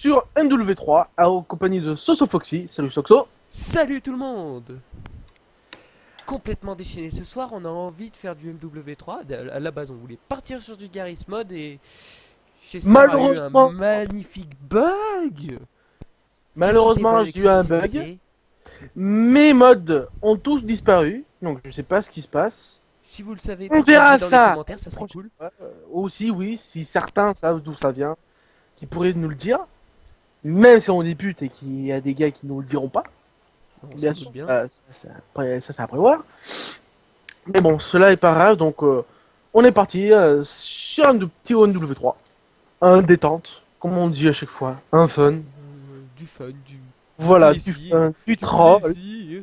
sur MW3 en compagnie de Soso Foxy. Salut Soxo. Salut tout le monde. Complètement déchaîné ce soir, on a envie de faire du MW3. À la base, on voulait partir sur du Garry's Mod et Chester a eu un Malheureusement, magnifique bug. Qu'est-ce qui t'est malheureusement, passé? j'ai eu Qu'est-ce un qui s'est bug. passé? Mes mods ont tous disparu, donc je sais pas ce qui se passe. Si vous le savez, On verra partagez dans les ça commentaires, ça serait prochaine cool. fois. Aussi, oui, si certains savent d'où ça vient, qui pourraient nous le dire. Même si on débute et qu'il y a des gars qui nous le diront pas. On s'en Bien doute sûr, bien. ça c'est à prévoir. Mais bon, cela est pas grave, donc on est parti sur un petit MW3. Un détente, comme on dit à chaque fois. Un fun. Du fun, du Voilà, du plaisir, fun, du du troll. plaisir,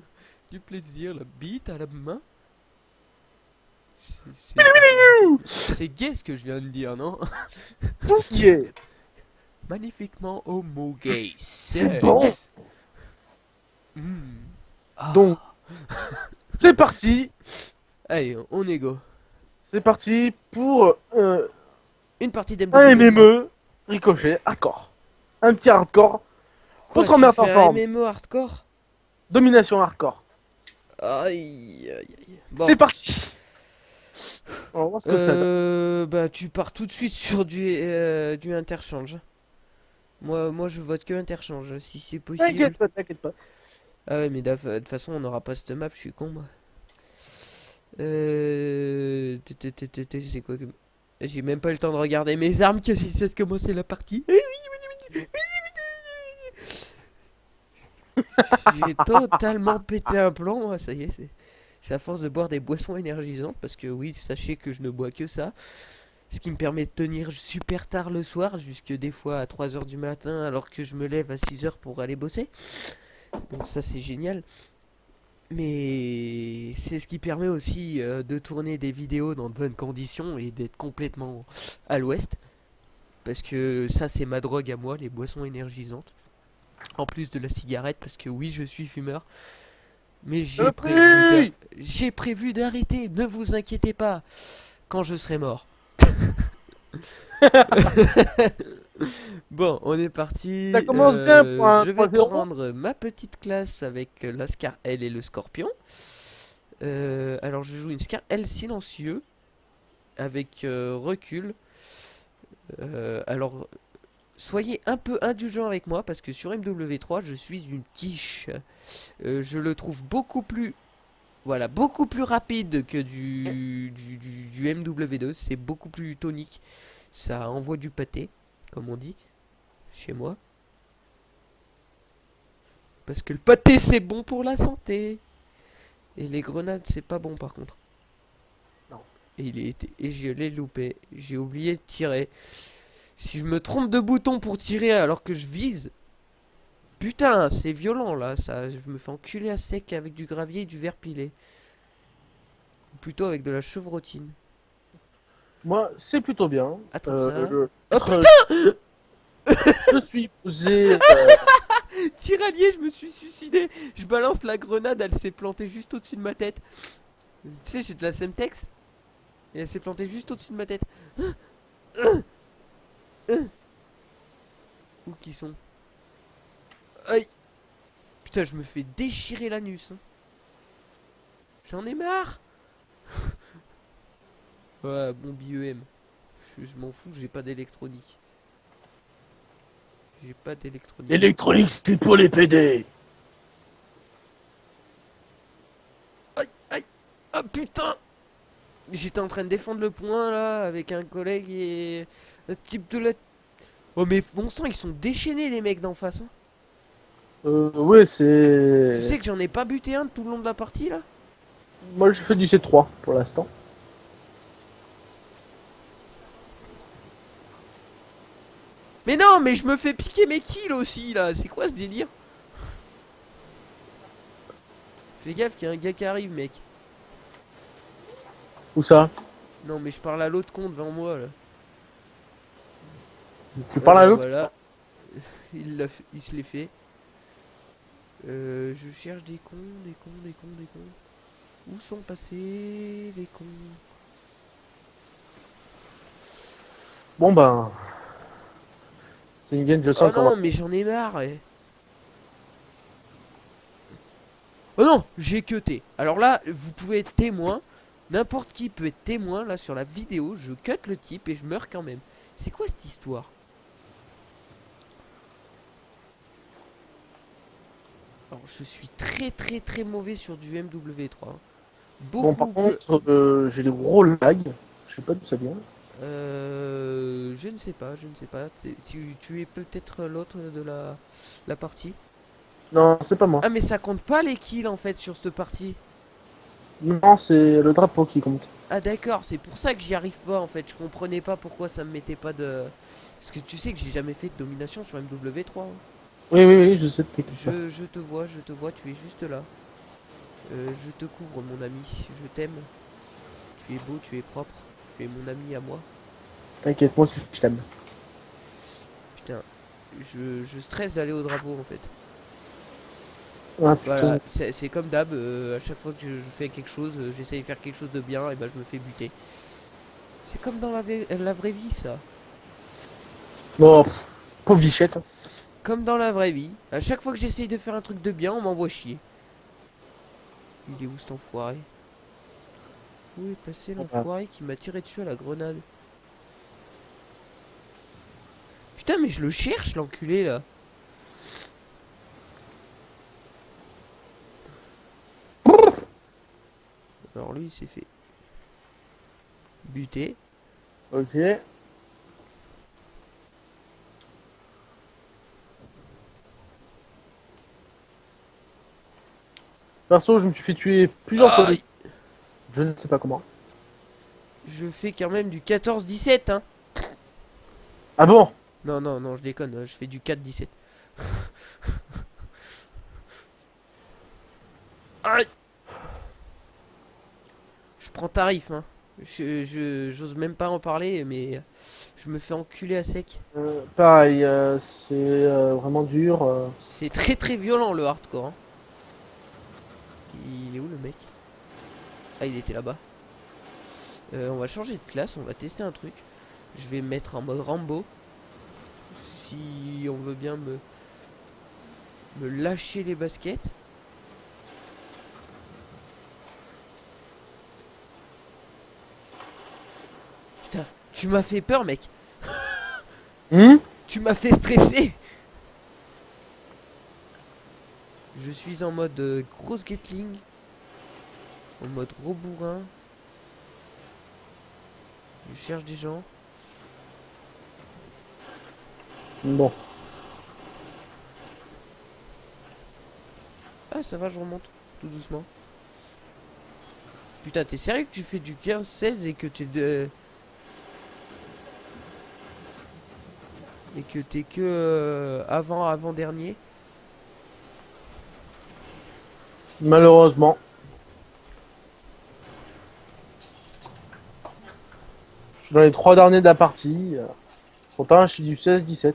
du plaisir, la bite à la main. C'est gay ce que je viens de dire, non? Tout qui est. Magnifiquement homo gay C'est bon. sexe. Hmm. Donc, c'est parti. Allez, on est go. C'est parti pour Une partie un d'MW3. MME ricochet hardcore. Un petit hardcore. Faut Quoi, se tu remettre en fais un forme. MMO hardcore? Domination hardcore. Aïe, aïe, aïe. Bon. C'est parti. On va voir ce que ça donne. Bah, tu pars tout de suite sur du interchange. Moi, je vote que interchange, si c'est possible. T'inquiète pas, t'inquiète pas. Ah ouais, mais de toute façon, on n'aura pas cette map, je suis con, moi. C'est quoi que... J'ai même pas eu le temps de regarder mes armes que c'est de commencer la partie. J'ai totalement pété un plomb, moi, ça y est, c'est à force de boire des boissons énergisantes, parce que oui, sachez que je ne bois que ça. Ce qui me permet de tenir super tard le soir, jusque des fois à 3 heures du matin, alors que je me lève à 6 heures pour aller bosser. Donc ça c'est génial. Mais c'est ce qui permet aussi de tourner des vidéos dans de bonnes conditions et d'être complètement à l'ouest. Parce que ça c'est ma drogue à moi, les boissons énergisantes. En plus de la cigarette, parce que oui je suis fumeur. Mais Oui. j'ai prévu d'arrêter, ne vous inquiétez pas, quand je serai mort. Bon, on est parti. Ça commence bien pour un Je vais 3-0. prendre ma petite classe avec la Scar L et le Scorpion. Alors, je joue une Scar L silencieux avec recul. Alors, soyez un peu indulgents avec moi parce que sur MW3, je suis une quiche. Je le trouve beaucoup plus. Voilà, beaucoup plus rapide que du MW2. C'est beaucoup plus tonique. Ça envoie du pâté, comme on dit, chez moi. Parce que le pâté c'est bon pour la santé. Et les grenades c'est pas bon par contre. Non. Et je l'ai loupé. J'ai oublié de tirer. Si je me trompe de bouton pour tirer alors que je vise. Putain, c'est violent là. Ça, je me fais enculer à sec avec du gravier et du verre pilé. Ou plutôt avec de la chevrotine. Moi, c'est plutôt bien. Attrape ça. Oh Euh, putain. je suis posé. Tiralier, je me suis suicidé. Je balance la grenade, elle s'est plantée juste au-dessus de ma tête. Tu sais, j'ai de la Semtex. Et elle s'est plantée juste au-dessus de ma tête. Où qu'ils sont? Aïe. Putain, je me fais déchirer l'anus. Hein. J'en ai marre. Ouais, bon BEM. Je m'en fous, j'ai pas d'électronique. J'ai pas d'électronique. Électronique, c'est pour les PD. Aïe, aïe. Ah putain. J'étais en train de défendre le point là avec un collègue et un type de la. Oh mais bon sang, ils sont déchaînés les mecs d'en face. Hein. Ouais, Tu c'est. sais que j'en ai pas buté un tout le long de la partie là. Moi, je fais du C3 pour l'instant. Mais non, mais je me fais piquer mes kills aussi là. C'est quoi ce délire? Fais gaffe qu'il y a un gars qui arrive, mec. Où ça? Non, mais je parle à l'autre con devant moi là. Tu parles à l'autre? Voilà, il se l'est fait. Je cherche des cons, des cons, des cons, des cons. Où sont passés les cons? Bon ben, C'est une game, je Oh sens qu'on va. non, mais j'en ai marre. Oh non, j'ai cuté. Alors là, vous pouvez être témoin. N'importe qui peut être témoin. Là, sur la vidéo, je cut le type et je meurs quand même. C'est quoi cette histoire? Alors, je suis très très très mauvais sur du MW3, hein. Bon, par Beaucoup plus. contre, j'ai des gros lags. Je sais pas d'où ça vient. Je ne sais pas, je ne sais pas. Tu es peut-être l'autre de la partie. Non, c'est pas moi. Ah, mais ça compte pas les kills en fait sur cette partie. Non, c'est le drapeau qui compte. Ah, d'accord, c'est pour ça que j'y arrive pas en fait. Je comprenais pas pourquoi ça me mettait pas de. Parce que tu sais que j'ai jamais fait de domination sur MW3, hein. Oui, oui, oui, je sais de quelque ça. Je te vois, tu es juste là. Je te couvre, mon ami. Je t'aime. Tu es beau, tu es propre. Tu es mon ami à moi. T'inquiète, moi aussi, je t'aime. Putain, je stresse d'aller au drapeau en fait. Ah putain. Voilà, c'est comme d'hab, à chaque fois que je fais quelque chose, j'essaye de faire quelque chose de bien, et bah je me fais buter. C'est comme dans la vraie vie ça. Bon, pauvre bichette. Comme dans la vraie vie, à chaque fois que j'essaye de faire un truc de bien, on m'envoie chier. Il est où cet enfoiré? Où est passé Voilà. l'enfoiré qui m'a tiré dessus à la grenade? Putain, mais je le cherche l'enculé là. Alors lui il s'est fait buter. Ok. Perso, je me suis fait tuer plusieurs fois. Aïe. Je ne sais pas comment. Je fais quand même du 14-17 hein. Ah bon? Non, non, non, je déconne, je fais du 4-17. Aïe. Je prends tarif, hein. J'ose même pas en parler, mais je me fais enculer à sec. Pareil, c'est vraiment dur. C'est très très violent le hardcore, hein. Il est où le mec? Ah, il était là-bas. On va changer de classe, on va tester un truc. Je vais me mettre en mode Rambo. Si on veut bien me lâcher les baskets. Putain, tu m'as fait peur, mec. Hmm. Tu m'as fait stresser. Je suis en mode grosse Gatling. En mode gros bourrin. Je cherche des gens. Bon. Ah, ça va, je remonte. Tout doucement. Putain, t'es sérieux que tu fais du 15-16 et que t'es de. Et que t'es que avant-dernier? Malheureusement. Je suis dans les 3 derniers de la partie. Pourtant, je suis du 16-17.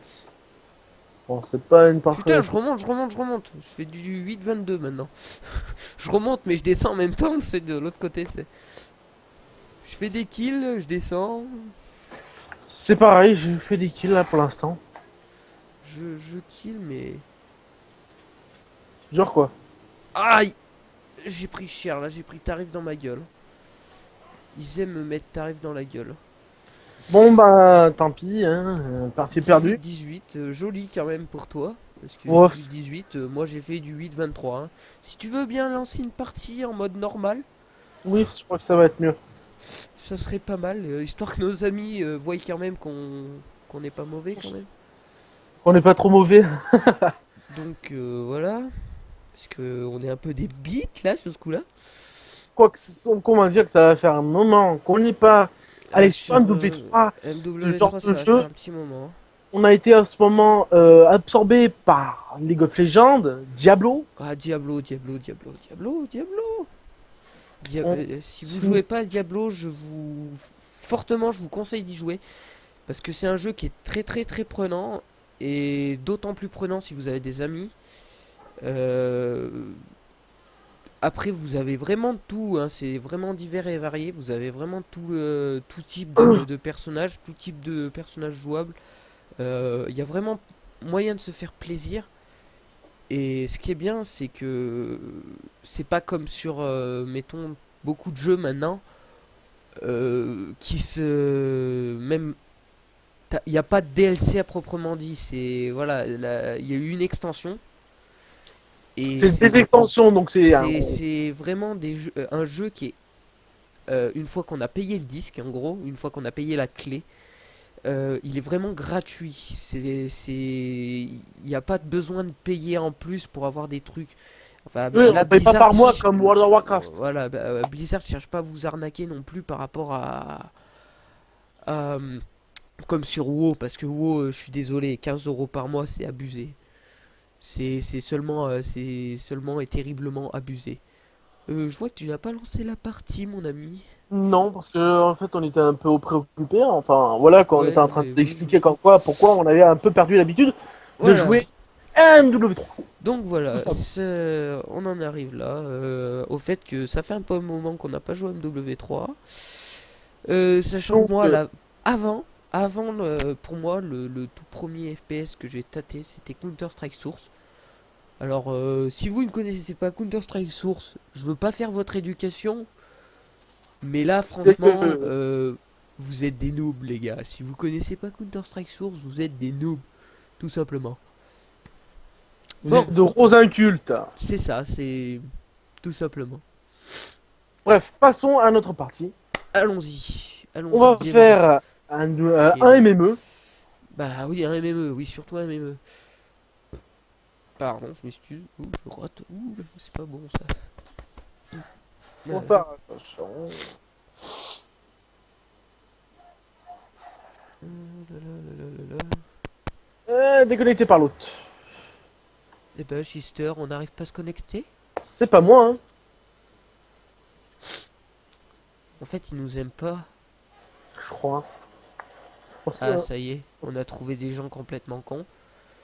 Bon, c'est pas une partie. Putain, je remonte, je remonte, je remonte. Je fais du 8-22 maintenant. Je remonte, mais je descends en même temps, c'est de l'autre côté, c'est. Je fais des kills, je descends. C'est pareil, j'ai fait des kills là pour l'instant. Je kill, mais. Genre quoi? Aïe! J'ai pris cher là, j'ai pris tarif dans ma gueule. Ils aiment me mettre tarif dans la gueule. Bon bah tant pis, hein, partie perdue. 18-18, joli quand même pour toi. Parce que Ouf. 18-18, moi j'ai fait du 8-23, hein. Si tu veux bien lancer une partie en mode normal, Oui, je crois que ça va être mieux. ça serait pas mal. Histoire que nos amis voient quand même qu'on n'est pas mauvais quand même. On n'est pas trop mauvais. Donc voilà. Parce que on est un peu des bites là sur ce coup là. Quoi que qu'on va dire que ça va faire un moment qu'on n'est pas allé sur Sur MW3, ce genre MW3 de ça va faire jeu. un petit moment, hein. On a été à ce moment absorbé par League of Legends, Diablo. Ah Diablo, Diablo, Diablo, Diablo, Diablo. On- Si vous jouez pas à Diablo, fortement je vous conseille d'y jouer parce que c'est un jeu qui est très très très prenant et d'autant plus prenant si vous avez des amis. Euh, Après vous avez vraiment tout, hein, c'est vraiment divers et varié. Vous avez vraiment tout type de personnages, tout type de personnages jouables. Il y a vraiment moyen de se faire plaisir. Et ce qui est bien, c'est que c'est pas comme sur, mettons, beaucoup de jeux maintenant, qui se... Même... Il n'y a pas de DLC à proprement dit, c'est... Voilà, il y a eu une extension, et C'est des extensions, donc c'est c'est vraiment un jeu qui est, une fois qu'on a payé le disque, en gros, une fois qu'on a payé la clé, il est vraiment gratuit. Il n'y a pas de besoin de payer en plus pour avoir des trucs. Enfin, oui, là, on paye pas Blizzard, par mois comme World of Warcraft. voilà, Blizzard cherche pas à vous arnaquer non plus par rapport à, comme sur WoW, parce que WoW, je suis désolé, 15 euros par mois, c'est abusé. C'est seulement et terriblement abusé. Je vois que tu n'as pas lancé la partie, mon ami. Non, parce que en fait, on était un peu préoccupés. Enfin, voilà, quand on Ouais, était en train mais oui. d'expliquer comme quoi, pourquoi on avait un peu perdu l'habitude de Voilà. jouer à MW3. Donc Tout voilà, ça. on en arrive là, au fait que ça fait un peu un moment qu'on n'a pas joué à MW3. Sachant que Donc, moi, là, avant pour moi, le tout premier FPS que j'ai tâté, c'était Counter-Strike Source. Alors, si vous ne connaissez pas Counter-Strike Source, je veux pas faire votre éducation, mais là, c'est franchement, que vous êtes des noobs, les gars. Si vous connaissez pas Counter-Strike Source, vous êtes des noobs, tout simplement. vous Bon, êtes de gros incultes. c'est ça, c'est tout simplement. Bref, passons à notre partie. Allons-y, On allons-y, va gaiement, faire un gaiement. MME. Bah oui, un MME, oui, surtout un MME. Pardon, je m'excuse. Ouh, je rate. Ouh, c'est pas bon ça. On va Voilà. faire attention. Déconnecté par l'autre. Eh ben, Shister, on n'arrive pas à se connecter. C'est pas moi, hein. En fait, il nous aime pas. Je crois. Parce que, Ah, ça y est, on a trouvé des gens complètement cons.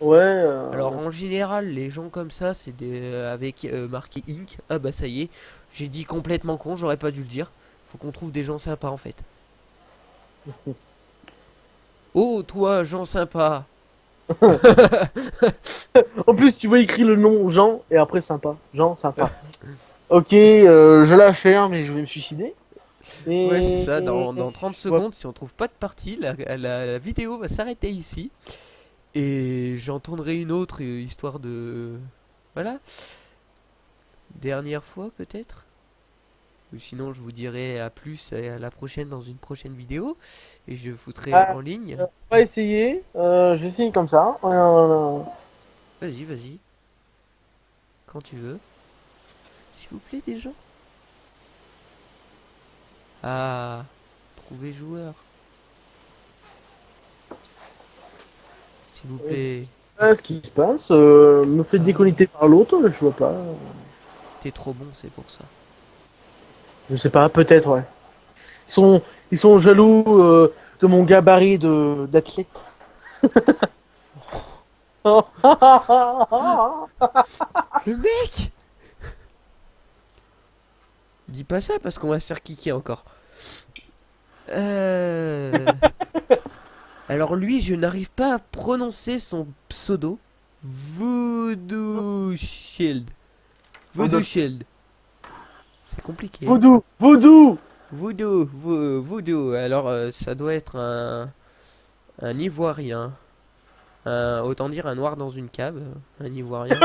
ouais. Alors, en général, les gens comme ça, c'est des avec marqué Inc. Ah bah ça y est, j'ai dit complètement con, j'aurais pas dû le dire. Faut qu'on trouve des gens sympas en fait. Oh, toi, gens sympas. En plus, tu vois écrit le nom Jean et après sympa. Jean, sympa. Ok, je la ferme et je vais me suicider. Ouais, c'est ça, dans Et 30 je vois secondes, si on trouve pas de partie, la vidéo va s'arrêter ici. Et j'en tournerai une autre, histoire de... Voilà. Dernière fois, peut-être. Ou sinon, je vous dirai à plus et à la prochaine dans une prochaine vidéo. Et je foutrai ah, en ligne. on va essayer. J'essaye comme ça. Vas-y, vas-y. Quand tu veux. S'il vous plaît, des gens. Ah, trouver joueur. S'il vous plaît. Ce qui se passe, me fait Ah, déconnecter par l'autre, je vois pas. t'es trop bon, c'est pour ça. Je sais pas, peut-être, ouais. Ils sont jaloux de mon gabarit de d'athlète. Le mec! Dis pas ça parce qu'on va se faire kicker encore. Alors lui, je n'arrive pas à prononcer son pseudo. Voodoo Shield. Voodoo Shield. C'est compliqué. Voodoo, voodoo. Voodoo. Alors ça doit être un Ivoirien. Autant dire un noir dans une cave. Un Ivoirien.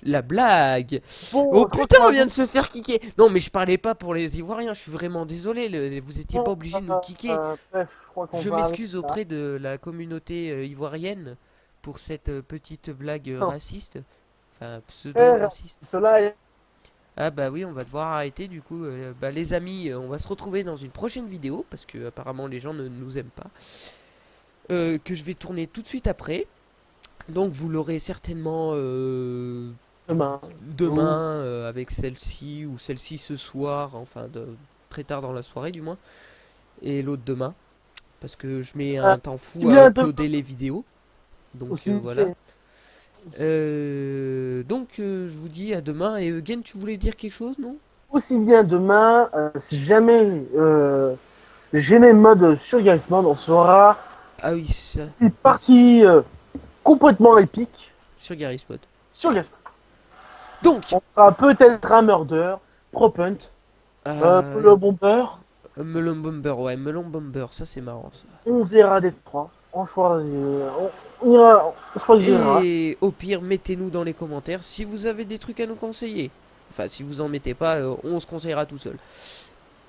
La blague. Oh Bon, putain, on tranquille. vient de se faire kicker. Non, mais je parlais pas pour les Ivoiriens. Je suis vraiment désolé. Vous étiez pas obligé de nous kicker. Bref, je crois qu'on Je va arrêter m'excuse là. auprès de la communauté ivoirienne pour cette petite blague Non. raciste. Enfin, Eh, pseudo-raciste. cela est... Ah bah oui, on va devoir arrêter du coup. Bah les amis, on va se retrouver dans une prochaine vidéo parce que apparemment les gens ne nous aiment pas. Que je vais tourner tout de suite après. Donc vous l'aurez certainement demain. demain avec celle-ci ou celle-ci ce soir, enfin très tard dans la soirée du moins. Et l'autre demain. Parce que je mets un temps Aussi fou à bien demain, uploader les vidéos. Donc aussi, voilà. Je vous dis à demain. Et Eugen, tu voulais dire quelque chose, non? aussi bien demain, si jamais j'ai mes modes sur Garry's Mod, on sera Ah oui, ça, Une partie complètement épique sur Garry's Mod. sur Gaspard. Donc, On fera peut-être un murder, prop hunt, euh, le bomber. Melon Bomber, ouais, Melon Bomber, ça c'est marrant ça. On verra des trois. On choisira. On choisira. Et au pire, mettez-nous dans les commentaires si vous avez des trucs à nous conseiller. Enfin, si vous en mettez pas, on se conseillera tout seul.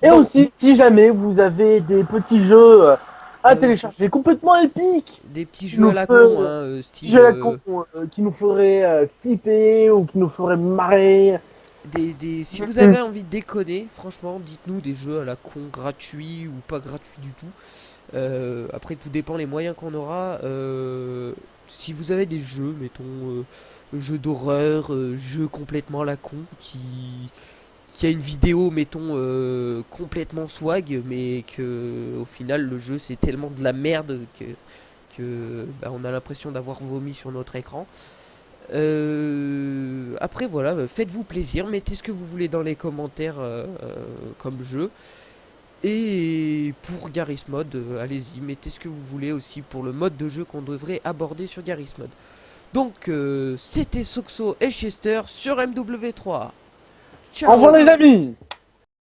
Et Bon, aussi, si jamais vous avez des petits jeux à ah oui, télécharger complètement épiques, des petits qui jeux nous à la con, fe- hein, petits style jeux à la con, qui nous feraient flipper ou qui nous feraient marrer. si vous avez envie de déconner, franchement, dites-nous des jeux à la con gratuits ou pas gratuits du tout. Après, tout dépend les moyens qu'on aura. Si vous avez des jeux, mettons, jeux d'horreur, jeux complètement à la con, qui a une vidéo, mettons, complètement swag, mais que au final le jeu c'est tellement de la merde que bah, on a l'impression d'avoir vomi sur notre écran. Après voilà, faites-vous plaisir, mettez ce que vous voulez dans les commentaires comme jeu. Et pour Garry's Mod, allez-y, mettez ce que vous voulez aussi pour le mode de jeu qu'on devrait aborder sur Garry's Mod. Donc c'était Soxo et Chester sur MW3. Au revoir Ciao. les amis!